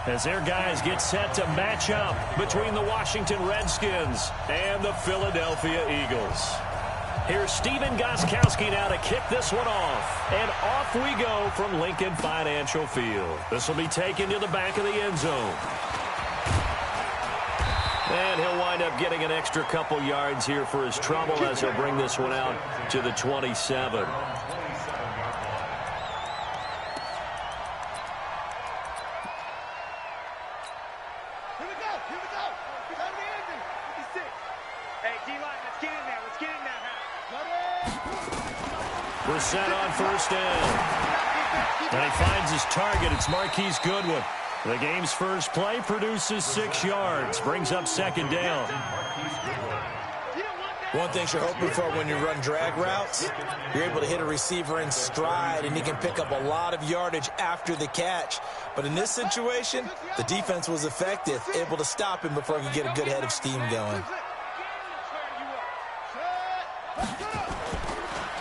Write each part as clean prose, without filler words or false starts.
as their guys get set to match up between the Washington Redskins and the Philadelphia Eagles. Here's Stephen Gostkowski now to kick this one off. And off we go from Lincoln Financial Field. This will be taken to the back of the end zone. And he'll wind up getting an extra couple yards here for his trouble as he'll bring this one out to the 27. We're set on first down. And he finds his target. It's Marquise Goodwin. The game's first play produces 6 yards. Brings up second down. One thing you're hoping for when you run drag routes, you're able to hit a receiver in stride, and he can pick up a lot of yardage after the catch. But in this situation, the defense was effective, able to stop him before he could get a good head of steam going.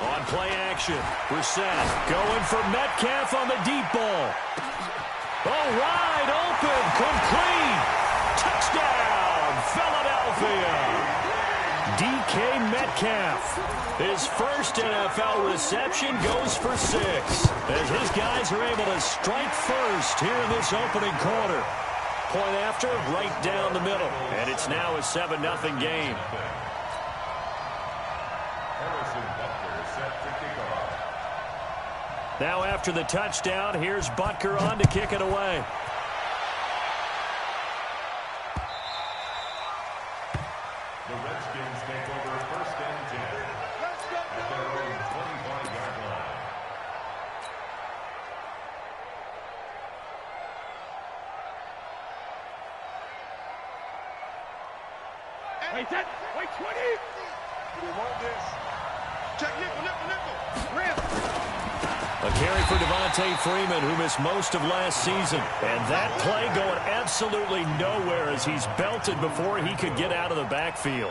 On play action, Brissett going for Metcalf on the deep ball. Oh, wide open, complete. Touchdown, Philadelphia. DK Metcalf. His first NFL reception goes for 6. As his guys are able to strike first here in this opening quarter. Point after, right down the middle. And it's now a 7-0 game. Now after the touchdown, here's Butker on to kick it away. The Redskins take over first and 10 at their own 25-yard line. Wait, 10. Wait, 20. We want this. Check nickel. Rim. A carry for Devontae Freeman, who missed most of last season. And that play going absolutely nowhere as he's belted before he could get out of the backfield.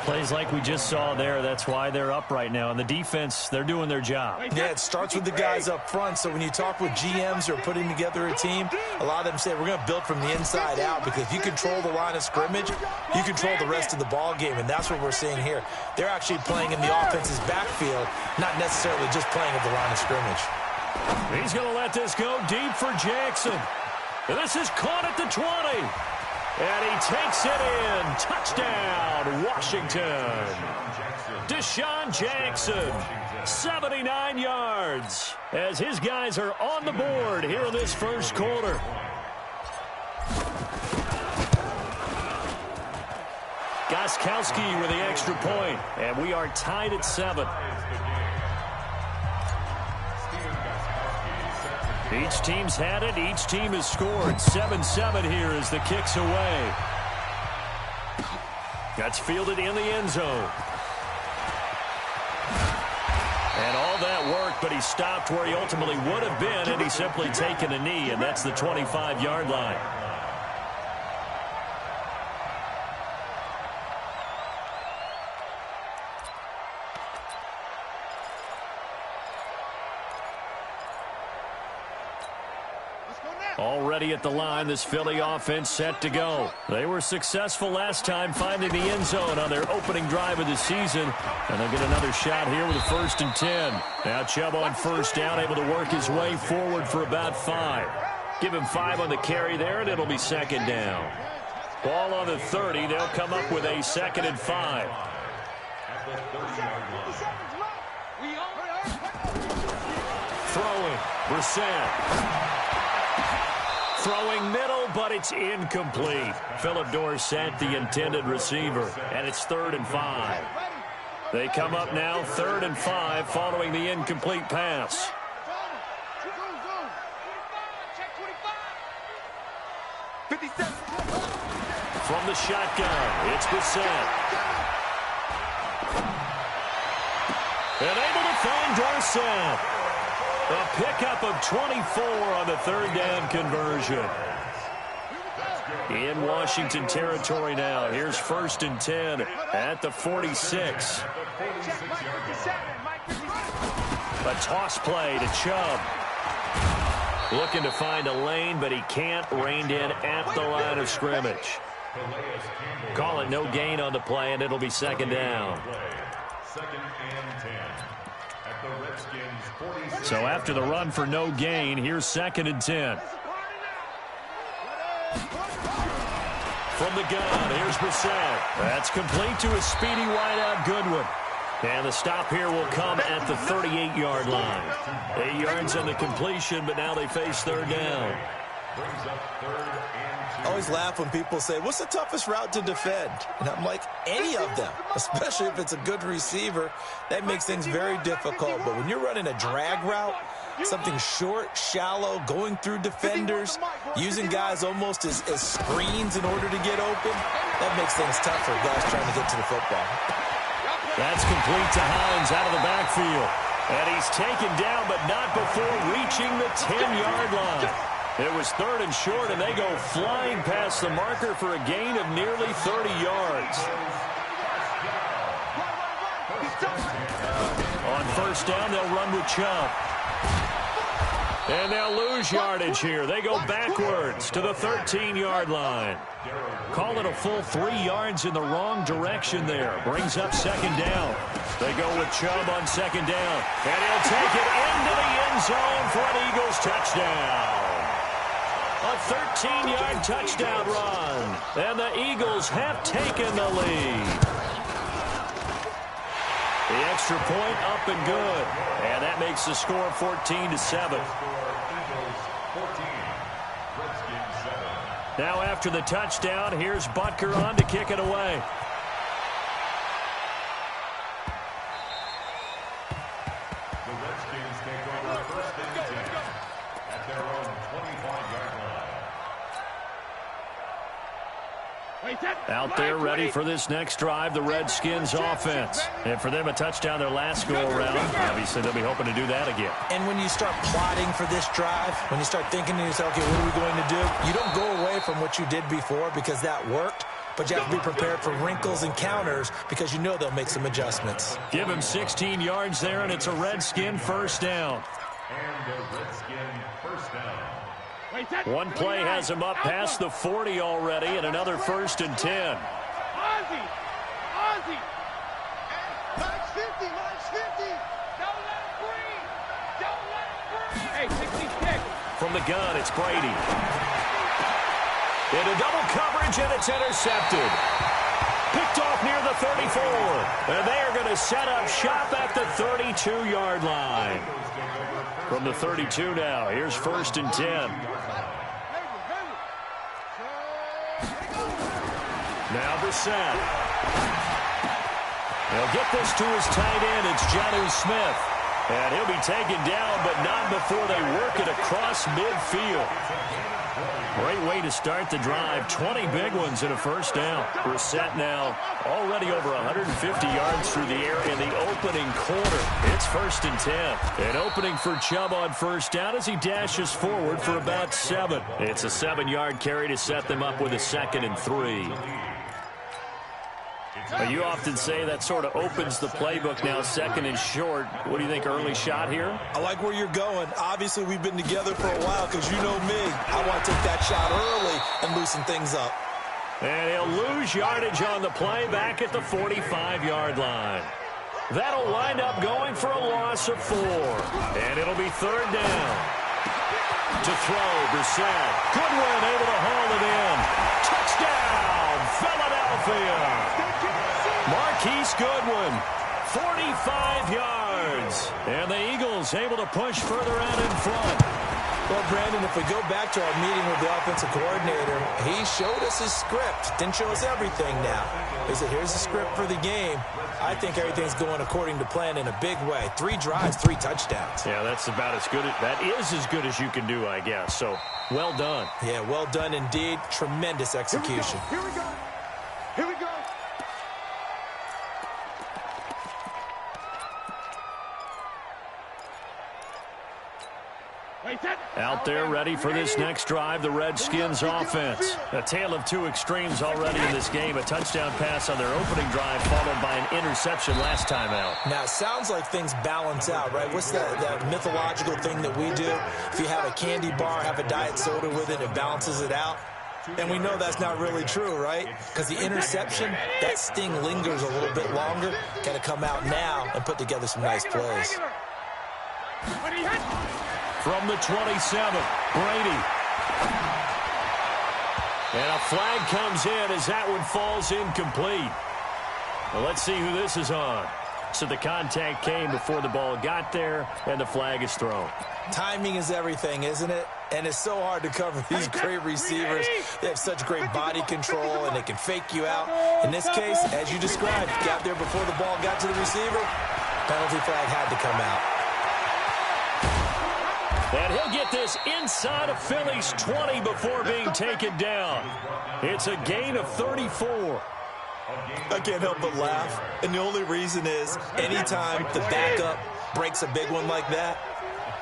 Plays like we just saw there. That's why they're up right now. And the defense, they're doing their job. Yeah, it starts with the guys up front. So when you talk with GMs who are putting together a team, a lot of them say we're going to build from the inside out, because if you control the line of scrimmage, you control the rest of the ball game. And that's what we're seeing here. They're actually playing in the offense's backfield, not necessarily just playing at the line of scrimmage. He's going to let this go deep for Jackson. And this is caught at the 20. And he takes it in. Touchdown, Washington. Deshaun Jackson, 79 yards, as his guys are on the board here in this first quarter. Gostkowski with the extra point, and we are tied at 7. Each team's had it. Each team has scored. 7-7 here as the kick's away. That's fielded in the end zone. And all that work, but he stopped where he ultimately would have been, and he's simply taken a knee, and that's the 25-yard line. Already at the line, this Philly offense set to go. They were successful last time finding the end zone on their opening drive of the season. And they'll get another shot here with a 1st and 10. Now Chubb on first down, able to work his way forward for about 5. Give him 5 on the carry there, and it'll be second down. Ball on the 30. They'll come up with a 2nd and 5. Throwing, Brissett. Throwing middle, but it's incomplete. Philip Dorsett, the intended receiver, and it's 3rd and 5. They come up now 3rd and 5 following the incomplete pass. From the shotgun, it's Brissett. And able to find Dorsett. A pickup of 24 on the 3rd down conversion. In Washington territory now. Here's 1st and 10 at the 46. A toss play to Chubb. Looking to find a lane, but he can't. Reined in at the line of scrimmage. Call it no gain on the play, and it'll be second down. Second and 10. At the Redskins 46. So after the run for no gain, here's second and 10. From the gun, here's Brissett. That's complete to a speedy wideout Goodwin. And the stop here will come at the 38-yard line. 8 yards on the completion, but now they face third down. Brings up third and 2. I always laugh when people say, what's the toughest route to defend? And I'm like, any of them, especially if it's a good receiver. That makes things very difficult. But when you're running a drag route, something short, shallow, going through defenders, using guys almost as screens in order to get open, that makes things tough for guys trying to get to the football. That's complete to Hines out of the backfield. And he's taken down, but not before reaching the 10-yard line. It was third and short, and they go flying past the marker for a gain of nearly 30 yards. On first down, they'll run with Chubb. And they'll lose yardage here. They go backwards to the 13-yard line. Call it a full 3 yards in the wrong direction there. Brings up second down. They go with Chubb on second down. And he'll take it into the end zone for an Eagles touchdown. A 13-yard touchdown run. And the Eagles have taken the lead. The extra point up and good. And that makes the score 14-7. Now after the touchdown, here's Butker on to kick it away. The Redskins take over first and 10 at their own 25-yard line. Out there ready for this next drive, the Redskins offense. And for them, a touchdown their last go-around. Obviously, they'll be hoping to do that again. And when you start plotting for this drive, when you start thinking to yourself, okay, what are we going to do? You don't go away from what you did before because that worked, but you have to be prepared for wrinkles and counters because you know they'll make some adjustments. Give him 16 yards there, and it's a Redskin first down. And a Redskin first down. One play has him up past the 40 already, and another first and 10. Ozzie! Minus 50! Don't let him breathe! Don't let him breathe! Hey, 60 kick! From the gun, it's Brady. Into double coverage, and it's intercepted. Picked off near the 34. And they are going to set up shop at the 32-yard line. From the 32 now, here's first and 10. Now Brissett. He'll get this to his tight end. It's Jonnu Smith. And he'll be taken down, but not before they work it across midfield. Great way to start the drive. 20 big ones in a first down. Brissett now already over 150 yards through the air in the opening quarter. It's first and 10. An opening for Chubb on first down as he dashes forward for about 7. It's a 7-yard carry to set them up with a second and 3. You often say that sort of opens the playbook now, second and short. What do you think, early shot here? I like where you're going. Obviously, we've been together for a while because you know me. I want to take that shot early and loosen things up. And he'll lose yardage on the play back at the 45-yard line. That'll wind up going for a loss of 4. And it'll be third down. To throw, Brissett. Goodwin able to haul it in. Touchdown, Philadelphia. Marquise Goodwin, 45 yards. And the Eagles able to push further out in front. Well, Brandon, if we go back to our meeting with the offensive coordinator, he showed us his script. Didn't show us everything now. He said, here's the script for the game. I think everything's going according to plan in a big way. 3 drives, 3 touchdowns. Yeah, that's about as good. That is as good as you can do, I guess. So, well done. Yeah, well done indeed. Tremendous execution. Here we go. Here we go. Out there ready for this next drive, the Redskins offense. A tale of two extremes already in this game. A touchdown pass on their opening drive followed by an interception last time out. Now, it sounds like things balance out, right? What's that mythological thing that we do? If you have a candy bar, have a diet soda with it, it balances it out. And we know that's not really true, right? Because the interception, that sting lingers a little bit longer. Got to come out now and put together some nice plays. From the 27, Brady. And a flag comes in as that one falls incomplete. Well, let's see who this is on. So the contact came before the ball got there, and the flag is thrown. Timing is everything, isn't it? And it's so hard to cover these great receivers. They have such great body control, and they can fake you out. In this case, as you described, got there before the ball got to the receiver. Penalty flag had to come out. And he'll get this inside of Philly's 20 before being taken down. It's a gain of 34. I can't help but laugh. And the only reason is anytime the backup breaks a big one like that,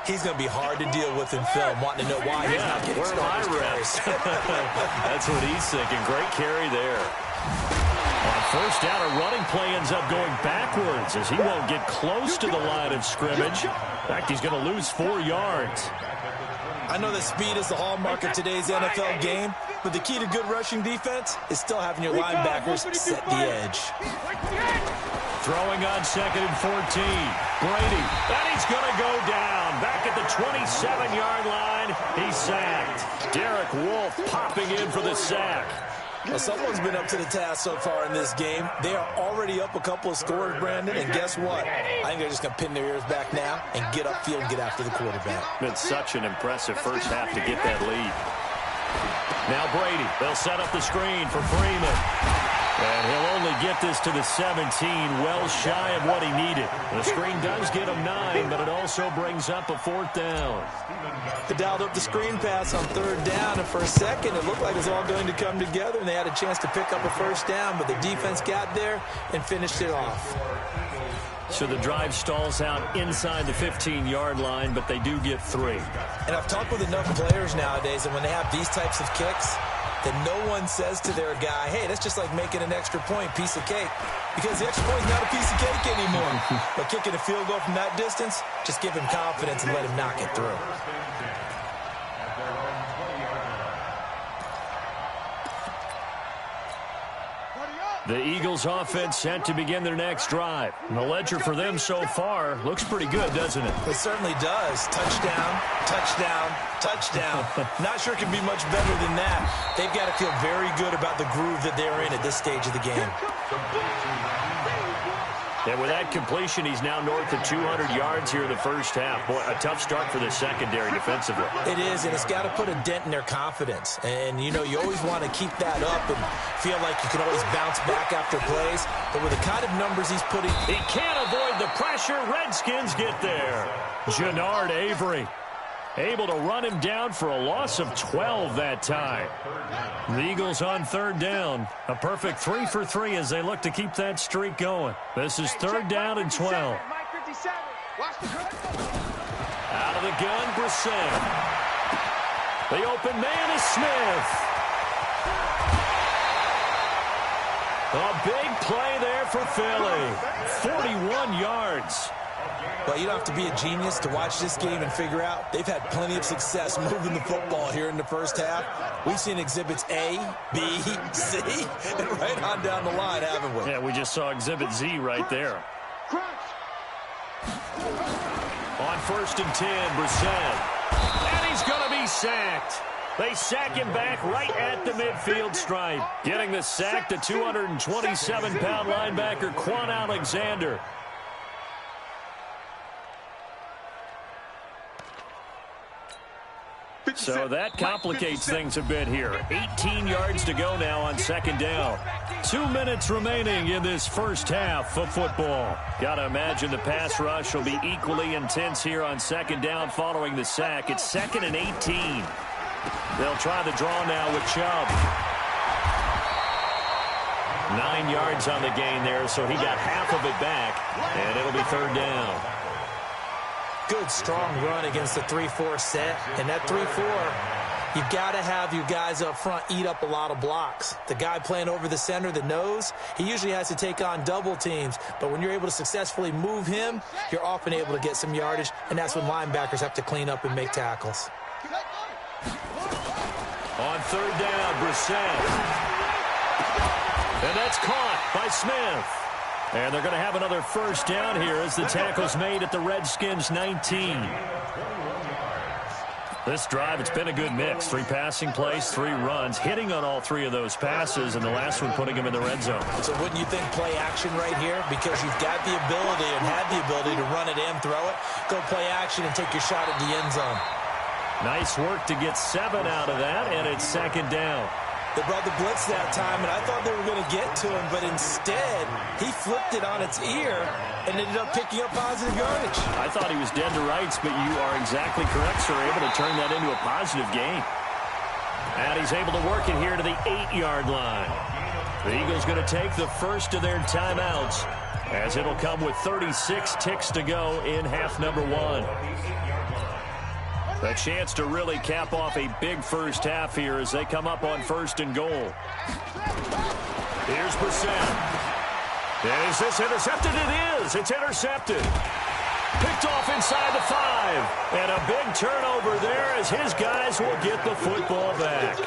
he's going to be hard to deal with in film, wanting to know why he's not getting started. That's what he's thinking. Great carry there. On first down, a running play ends up going backwards as he won't get close to the line of scrimmage. In fact, he's going to lose 4 yards. I know that speed is the hallmark of today's NFL game, but the key to good rushing defense is still having your linebackers set the edge. Throwing on 2nd and 14. Brady. And he's going to go down. Back at the 27-yard line. He's sacked. Derek Wolfe popping in for the sack. Well, someone's been up to the task so far in this game. They are already up a couple of scores, Brandon, and guess what? I think they're just going to pin their ears back now and get upfield and get after the quarterback. Been such an impressive first half to get that lead. Now Brady. They'll set up the screen for Freeman. And he'll only get this to the 17, well shy of what he needed. The screen does get him 9, but it also brings up a 4th down. They dialed up the screen pass on 3rd down, and for a second it looked like it was all going to come together, and they had a chance to pick up a 1st down, but the defense got there and finished it off. So the drive stalls out inside the 15-yard line, but they do get 3. And I've talked with enough players nowadays, and when they have these types of kicks, that no one says to their guy, hey, that's just like making an extra point, piece of cake. Because the extra point is not a piece of cake anymore. But kicking a field goal from that distance, just give him confidence and let him knock it through. The Eagles offense set to begin their next drive. And the ledger for them so far looks pretty good, doesn't it? It certainly does. Touchdown, touchdown, touchdown. Not sure it can be much better than that. They've got to feel very good about the groove that they're in at this stage of the game. And with that completion, he's now north of 200 yards here in the first half. Boy, a tough start for the secondary defensively. It is, and it's got to put a dent in their confidence. And, you know, you always want to keep that up and feel like you can always bounce back after plays. But with the kind of numbers he's putting... He can't avoid the pressure. Redskins get there. Jannard Avery able to run him down for a loss of 12 that time. The Eagles on 3rd down. A perfect 3 for 3 as they look to keep that streak going. This is 3rd down and 12. Out of the gun, Brissett. The open man is Smith. A big play there for Philly. 41 yards. Well, you don't have to be a genius to watch this game and figure out they've had plenty of success moving the football here in the first half. We've seen exhibits A, B, C, and right on down the line, haven't we? Yeah, we just saw exhibit Z right there. On 1st and 10, Brissett. And he's going to be sacked. They sack him back right at the midfield stripe. Getting the sack, the 227-pound linebacker, Quan Alexander. So that complicates things a bit here. 18 yards to go now on 2nd down. 2 minutes remaining in this first half of football. Got to imagine the pass rush will be equally intense here on 2nd down following the sack. It's 2nd and 18. They'll try the draw now with Chubb. 9 yards on the gain there, so he got half of it back, and it'll be 3rd down. good, strong run against the 3-4 set. And that 3-4, you've got to have your guys up front eat up a lot of blocks. The guy playing over the center, the nose, he usually has to take on double teams. But when you're able to successfully move him, you're often able to get some yardage, and that's when linebackers have to clean up and make tackles. On third down, Brissett. And that's caught by Smith. And they're going to have another first down here as the tackle's made at the Redskins' 19. This drive, it's been a good mix. 3 passing plays, 3 runs, hitting on all 3 of those passes, and the last one putting him in the red zone. So wouldn't you think play action right here? Because you've got the ability and had the ability to run it and throw it. Go play action and take your shot at the end zone. Nice work to get 7 out of that, and it's second down. They brought the blitz that time, and I thought they were going to get to him, but instead, he flipped it on its ear and ended up picking up positive yardage. I thought he was dead to rights, but you are exactly correct, sir, able to turn that into a positive gain. And he's able to work it here to the 8-yard line. The Eagles going to take the first of their timeouts, as it'll come with 36 ticks to go in half number 1. A chance to really cap off a big first half here as they come up on 1st and goal. Here's Brissett. Is this intercepted? It is. It's intercepted. Picked off inside the 5. And a big turnover there as his guys will get the football back.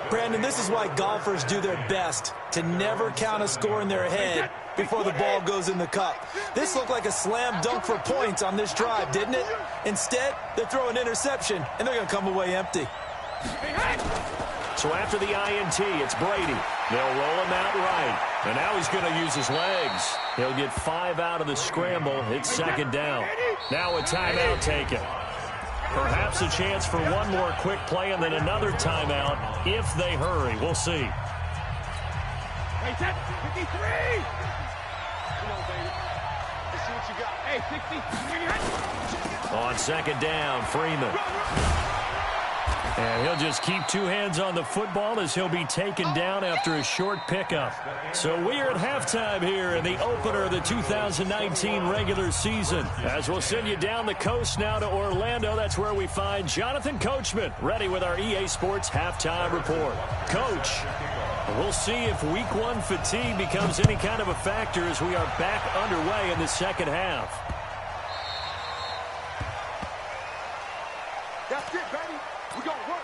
Brandon, this is why golfers do their best to never count a score in their head before the ball goes in the cup. This looked like a slam dunk for points on this drive, didn't it? Instead, they throw an interception, and they're going to come away empty. So after the INT, it's Brady. They'll roll him out right. And now he's going to use his legs. He'll get 5 out of the scramble. It's second down. Now a timeout taken. Perhaps a chance for one more quick play and then another timeout if they hurry. We'll see. Wait, 53! Come on, baby. Let's see what you got. Hey, 60. On second down, Freeman. And he'll just keep 2 hands on the football as he'll be taken down after a short pickup. So we are at halftime here in the opener of the 2019 regular season. As we'll send you down the coast now to Orlando, that's where we find Jonathan Coachman ready with our EA Sports halftime report. Coach, we'll see if week 1 fatigue becomes any kind of a factor as we are back underway in the second half. That's it, baby. We're going to work.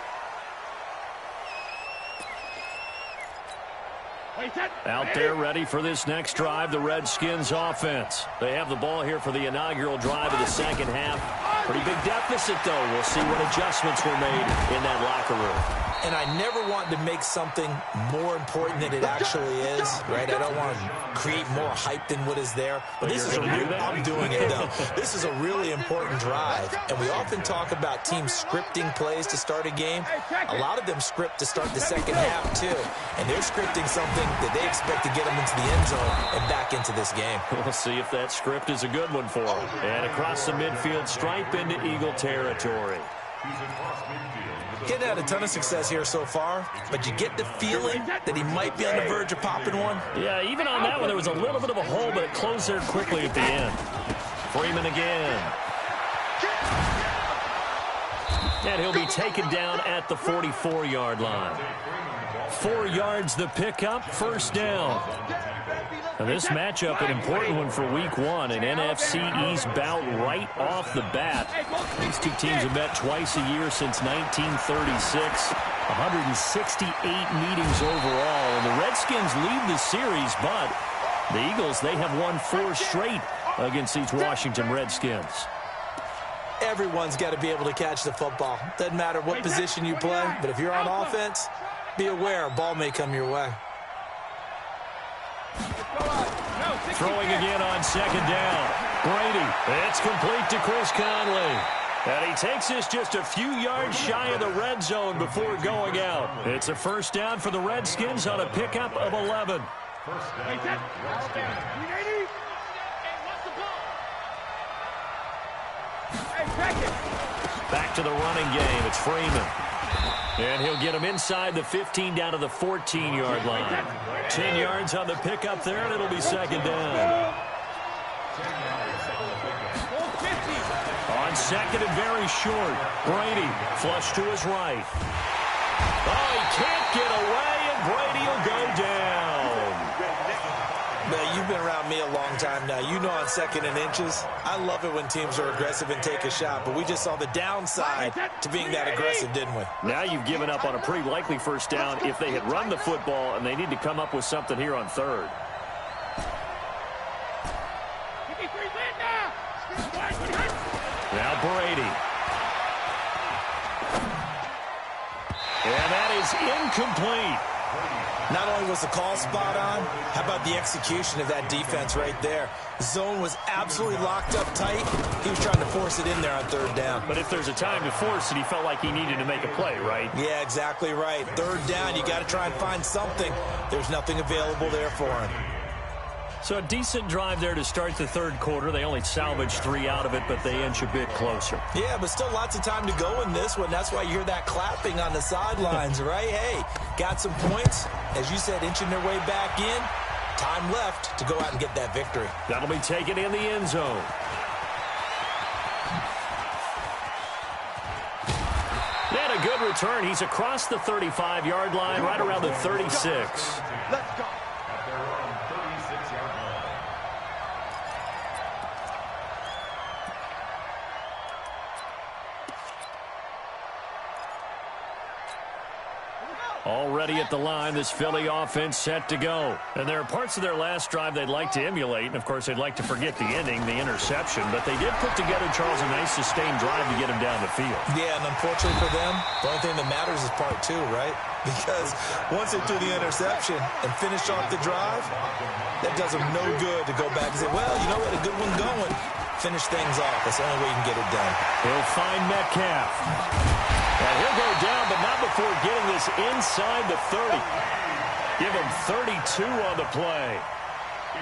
Out there ready for this next drive, the Redskins offense. They have the ball here for the inaugural drive of the second half. Pretty big deficit, though. We'll see what adjustments were made in that locker room. And I never want to make something more important than it actually is, right? I don't want to create more hype than what is there. But this is I'm doing it, though. This is a really important drive. And we often talk about teams scripting plays to start a game. A lot of them script to start the second half, too. And they're scripting something that they expect to get them into the end zone and back into this game. We'll see if that script is a good one for them. And across the midfield stripe into Eagle territory. Getting had a ton of success here so far, but you get the feeling that he might be on the verge of popping one. Yeah, even on that one, there was a little bit of a hole, but it closed there quickly at the end. Freeman again. And he'll be taken down at the 44-yard line. 4 yards the pickup, first down. Now this matchup, an important one for week 1, an NFC East bout right off the bat. These two teams have met twice a year since 1936. 168 meetings overall. And the Redskins lead the series, but the Eagles, they have won 4 straight against these Washington Redskins. Everyone's got to be able to catch the football. Doesn't matter what position you play, but if you're on offense, be aware a ball may come your way. Throwing again on second down. Brady, it's complete to Chris Conley. And he takes this just a few yards shy of the red zone before going out. It's a first down for the Redskins on a pickup of 11. Back to the running game. It's Freeman. And he'll get him inside the 15 down to the 14-yard line. 10 yards on the pickup there, and it'll be second down. second and very short. Brady flush to his right. Oh, he can't get away, and Brady will go down. Now, you've been around me a long time now. You know on second and inches, I love it when teams are aggressive and take a shot, but we just saw the downside to being that aggressive, didn't we? Now you've given up on a pretty likely first down if they had run the football, and they need to come up with something here on third. Now Brady. And that is incomplete. Not only was the call spot on, how about the execution of that defense right there? Zone was absolutely locked up tight. He was trying to force it in there on third down. But if there's a time to force it, he felt like he needed to make a play, right? Yeah, exactly right. Third down, you got to try and find something. There's nothing available there for him. So a decent drive there to start the third quarter. They only salvaged 3 out of it, but they inch a bit closer. Yeah, but still lots of time to go in this one. That's why you hear that clapping on the sidelines, right? Hey, got some points. As you said, inching their way back in. Time left to go out and get that victory. That'll be taken in the end zone. And a good return. He's across the 35-yard line, right around the 36. Let's go. At their own 36-yard line. Already at the line, this Philly offense set to go. And there are parts of their last drive they'd like to emulate. And, of course, they'd like to forget the ending, the interception. But they did put together, Charles, a nice sustained drive to get him down the field. Yeah, and unfortunately for them, the only thing that matters is part two, right? Because once they threw the interception and finished off the drive, that does them no good to go back and say, well, you know what, a good one going. Finish things off. That's the only way you can get it done. He'll find Metcalf. And he'll go down, but not before getting this inside the 30. Give him 32 on the play.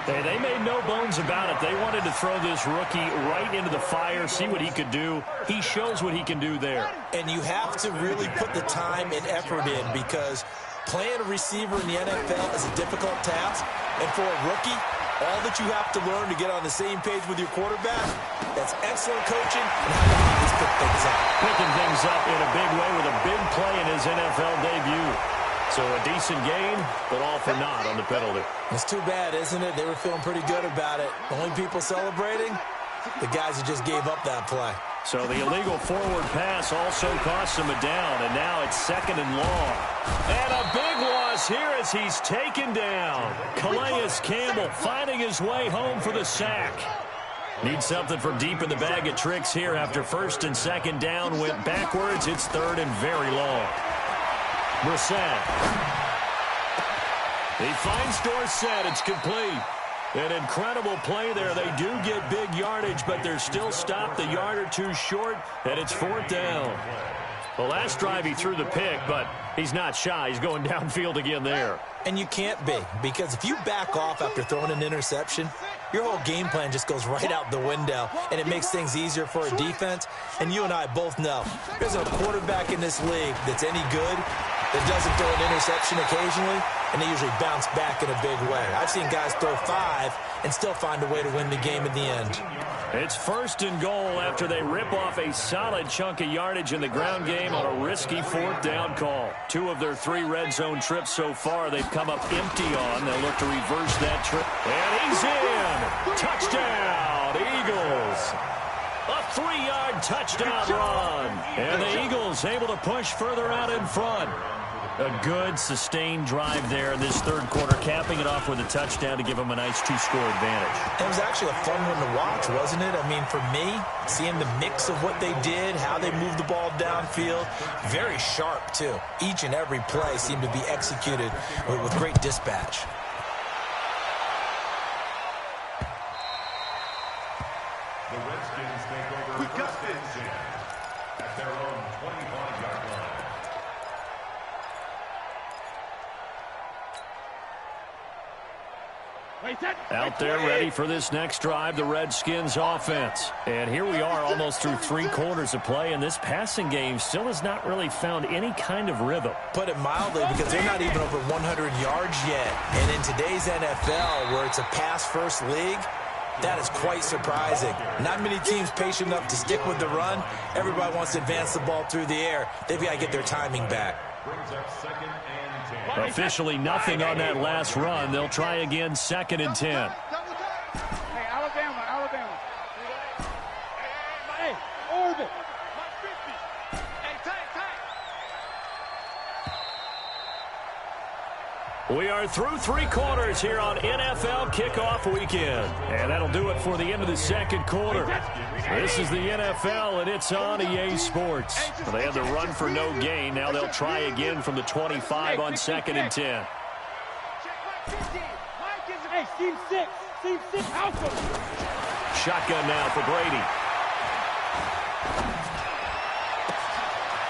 They made no bones about it. They wanted to throw this rookie right into the fire, see what he could do. He shows what he can do there. And you have to really put the time and effort in because playing a receiver in the NFL is a difficult task. And for a rookie, all that you have to learn to get on the same page with your quarterback, that's excellent coaching and how to just pick things up. Picking things up in a big way with a big play in his NFL debut. So a decent gain, but all for naught on the penalty. It's too bad, isn't it? They were feeling pretty good about it. The only people celebrating, the guys who just gave up that play. So the illegal forward pass also costs him a down, and now it's second and long. And a big loss here as he's taken down. Calais Campbell finding his way home for the sack. Needs something from deep in the bag of tricks here after first and second down went backwards. It's third and very long. Brissett. He finds Dorsett. It's complete. An incredible play there. They do get big yardage, but they're still stopped a yard or two short, and it's fourth down. The last drive he threw the pick, but he's not shy. He's going downfield again there. And you can't be, because if you back off after throwing an interception, your whole game plan just goes right out the window, and it makes things easier for a defense. And you and I both know there's a quarterback in this league that's any good that doesn't throw an interception occasionally, and they usually bounce back in a big way. I've seen guys throw 5 and still find a way to win the game in the end. It's first and goal after they rip off a solid chunk of yardage in the ground game on a risky fourth down call. 2 of their 3 red zone trips so far they've come up empty on. They'll look to reverse that trip. And he's in! Touchdown, Eagles! A 3-yard touchdown run. And the Eagles able to push further out in front. A good, sustained drive there in this third quarter, capping it off with a touchdown to give them a nice 2-score advantage. It was actually a fun one to watch, wasn't it? I mean, for me, seeing the mix of what they did, how they moved the ball downfield, very sharp, too. Each and every play seemed to be executed with great dispatch. The Redskins take over first and 10 at their own 25-yard line. Out there ready for this next drive, the Redskins offense. And here we are almost through 3 quarters of play, and this passing game still has not really found any kind of rhythm. Put it mildly, because they're not even over 100 yards yet. And in today's NFL, where it's a pass-first league, That is quite surprising. Not many teams patient enough to stick with the run. Everybody wants to advance the ball through the air. They've got to get their timing back. Brings up 2nd and 10. Officially nothing on that last run. They'll try again, 2nd and 10. Hey, Alabama. Hey, orbit. Hey, tight. We are through 3 quarters here on NFL Kickoff Weekend. And that'll do it for the end of the second quarter. This is the NFL, and it's on EA Sports. Well, they had the run for no gain. Now they'll try again from the 25 on 2nd and 10. Hey, Team 6, house him. Shotgun now for Brady.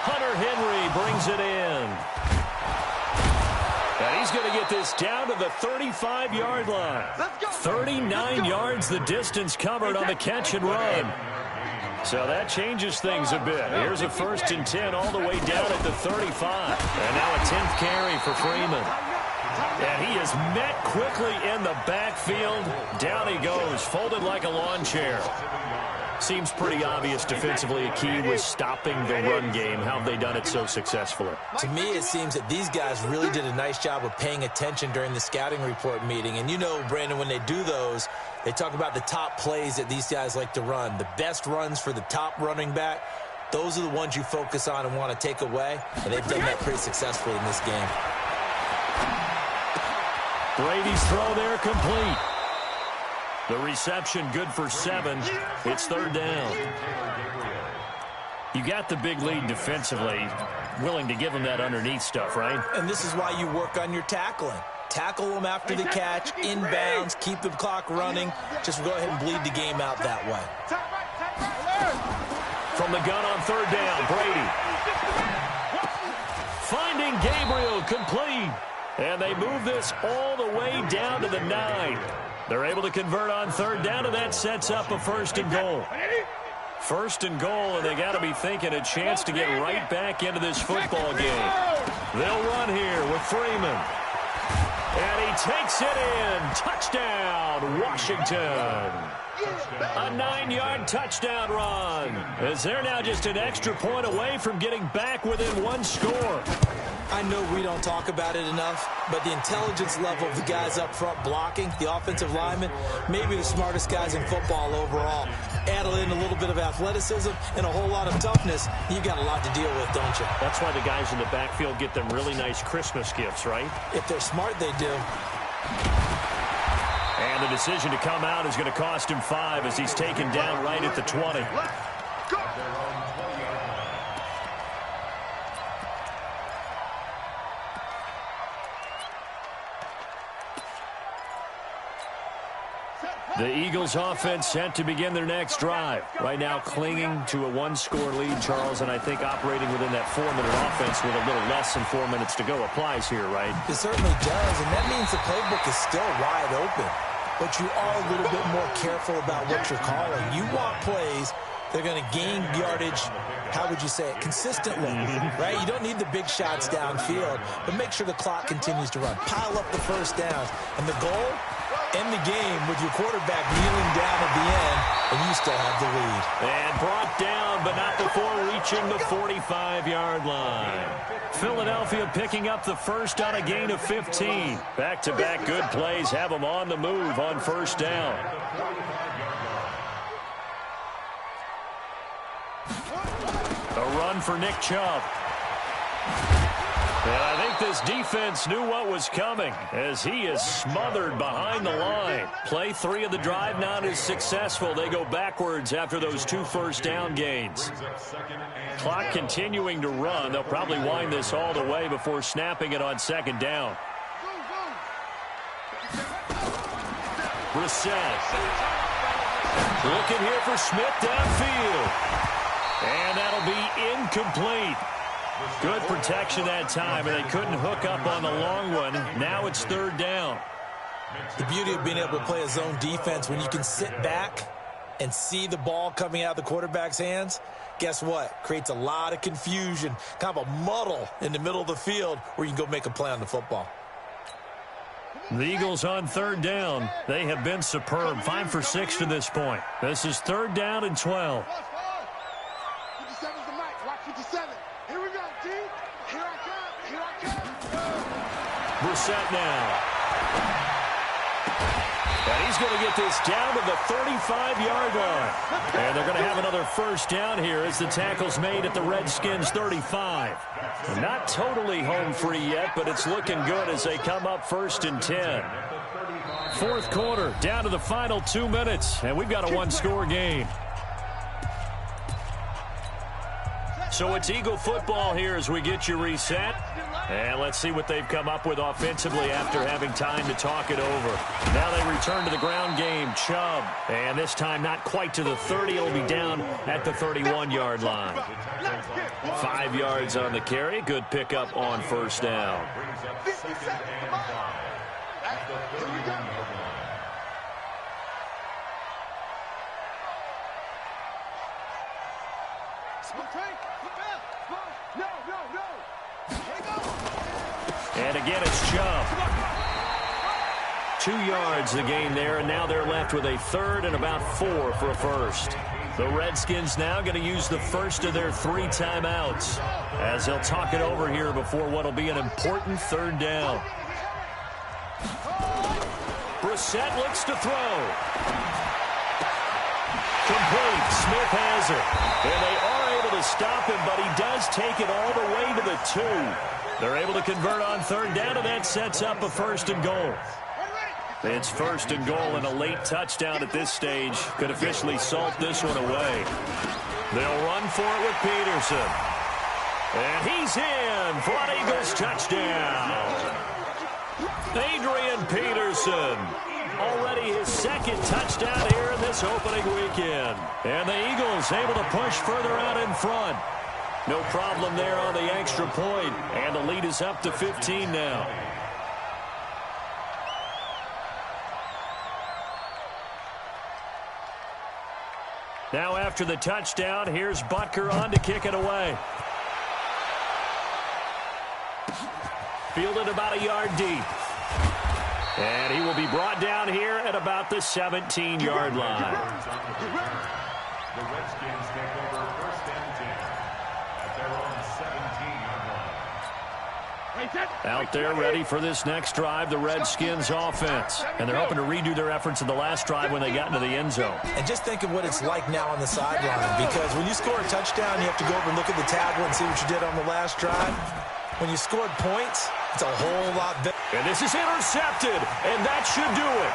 Hunter Henry brings it in. And he's going to get this down to the 35-yard line. 39 yards the distance covered on the catch and run. So that changes things a bit. Here's a 1st and 10 all the way down at the 35. And now a 10th carry for Freeman. And he is met quickly in the backfield. Down he goes, folded like a lawn chair. Seems pretty obvious defensively a key was stopping the run game. How have they done it so successfully? To me, it seems that these guys really did a nice job of paying attention during the scouting report meeting. And you know, Brandon, when they do those, they talk about the top plays that these guys like to run. The best runs for the top running back, those are the ones you focus on and want to take away. And they've done that pretty successfully in this game. Brady's throw there complete. The reception good for 7. It's 3rd down. You got the big lead defensively. Willing to give them that underneath stuff, right? And this is why you work on your tackling. Tackle them after the catch, inbounds, keep the clock running. Just go ahead and bleed the game out that way. From the gun on 3rd down, Brady. Finding Gabriel, complete. And they move this all the way down to the 9. They're able to convert on 3rd down, and that sets up a 1st and goal. 1st and goal, and they got to be thinking a chance to get right back into this football game. They'll run here with Freeman. And he takes it in. Touchdown, Washington. A 9-yard touchdown run. As they're now just an extra point away from getting back within 1 score. I know we don't talk about it enough, but the intelligence level of the guys up front blocking, the offensive linemen, maybe the smartest guys in football overall. Add in a little bit of athleticism and a whole lot of toughness, you got a lot to deal with, don't you? That's why the guys in the backfield get them really nice Christmas gifts, right? If they're smart, they do. And the decision to come out is going to cost him 5 as he's taken down right at the 20. The Eagles offense set to begin their next drive. Right now clinging to a 1-score lead, Charles, and I think operating within that 4-minute offense with a little less than 4 minutes to go applies here, right? It certainly does, and that means the playbook is still wide open. But you are a little bit more careful about what you're calling. You want plays that are going to gain yardage, how would you say it, consistently, right? You don't need the big shots downfield, but make sure the clock continues to run. Pile up the 1st downs. And the goal? End the game with your quarterback kneeling down at the end, and you still have the lead. And brought down, but not before reaching the 45-yard line. Philadelphia picking up the 1st on a gain of 15. Back-to-back good plays have them on the move on 1st down. A run for Nick Chubb. And I think this defense knew what was coming as he is smothered behind the line. Play 3 of the drive not as successful. They go backwards after those 2 1st down gains. Clock continuing to run. They'll probably wind this all the way before snapping it on 2nd down. Brissett. Looking here for Smith downfield. And that'll be incomplete. Good protection that time, and they couldn't hook up on the long one. Now it's 3rd down. The beauty of being able to play a zone defense when you can sit back and see the ball coming out of the quarterback's hands, guess what? Creates a lot of confusion, kind of a muddle in the middle of the field where you can go make a play on the football. The Eagles on third down. They have been superb. 5 for 6 to this point. This is third down and 12. 57's the mic. Watch 57. Here we go, T. Here I come. Here I come. Brissett now. And he's going to get this down to the 35-yard line. And they're going to have another first down here as the tackle's made at the Redskins' 35. Not totally home free yet, but it's looking good as they come up first and 10. Fourth quarter, down to the final 2 minutes, and we've got a one-score game. So it's Eagle football here as we get you reset. And let's see what they've come up with offensively after having time to talk it over. Now they return to the ground game. Chubb. And this time not quite to the 30. It'll be down at the 31-yard line. 5 yards on the carry. Good pickup on first down. And again, it's Chubb. 2 yards the gain there, and now they're left with a third and about 4 for a first. The Redskins now going to use the first of their 3 timeouts as they'll talk it over here before what will be an important third down. Brissett looks to throw. Complete. Smith has it. And they are able to stop him, but he does take it all the way to the 2. They're able to convert on third down, and that sets up a first and goal. It's first and goal, and a late touchdown at this stage could officially salt this one away. They'll run for it with Peterson. And he's in for an Eagles touchdown. Adrian Peterson. Already his second touchdown here in this opening weekend. And the Eagles able to push further out in front. No problem there on the extra point, and the lead is up to 15 now. Now after the touchdown, here's Butker on to kick it away. Fielded about a yard deep. And he will be brought down here at about the 17-yard line. The Redskins take over first and 10 at their own 17-yard line. Out there ready for this next drive, the Redskins offense. And they're hoping to redo their efforts in the last drive when they got into the end zone. And just think of what it's like now on the sideline, because when you score a touchdown, you have to go over and look at the tablet and see what you did on the last drive. When you scored points, it's a whole lot better. And this is intercepted, and that should do it.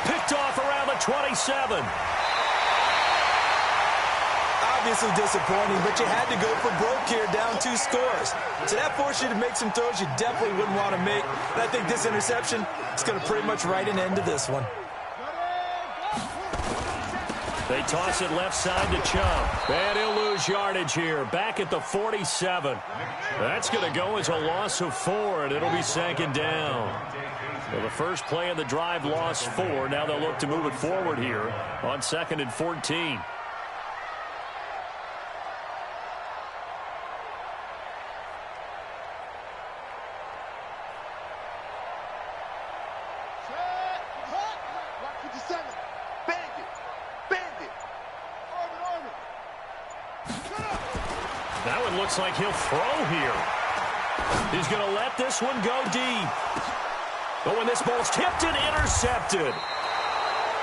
Picked off around the 27. Obviously disappointing, but you had to go for broke here, down 2 scores. So that forced you to make some throws you definitely wouldn't want to make. And I think this interception is going to pretty much write an end to this one. They toss it left side to Chubb. And he'll lose yardage here. Back at the 47. That's going to go as a loss of 4, and it'll be second down. Well, the first play of the drive lost 4. Now they'll look to move it forward here on 2nd and 14. That one looks like he'll throw here. He's going to let this one go deep. But when this ball's tipped and intercepted.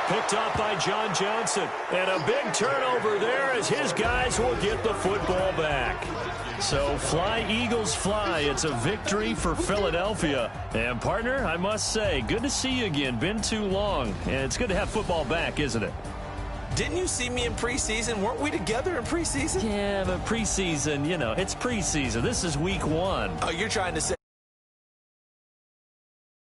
Picked up by John Johnson. And a big turnover there as his guys will get the football back. So fly, Eagles, fly. It's a victory for Philadelphia. And, partner, I must say, good to see you again. Been too long. And it's good to have football back, isn't it? Didn't you see me in preseason? Weren't we together in preseason? Yeah, but preseason, you know, it's preseason. This is week 1. Oh, you're trying to say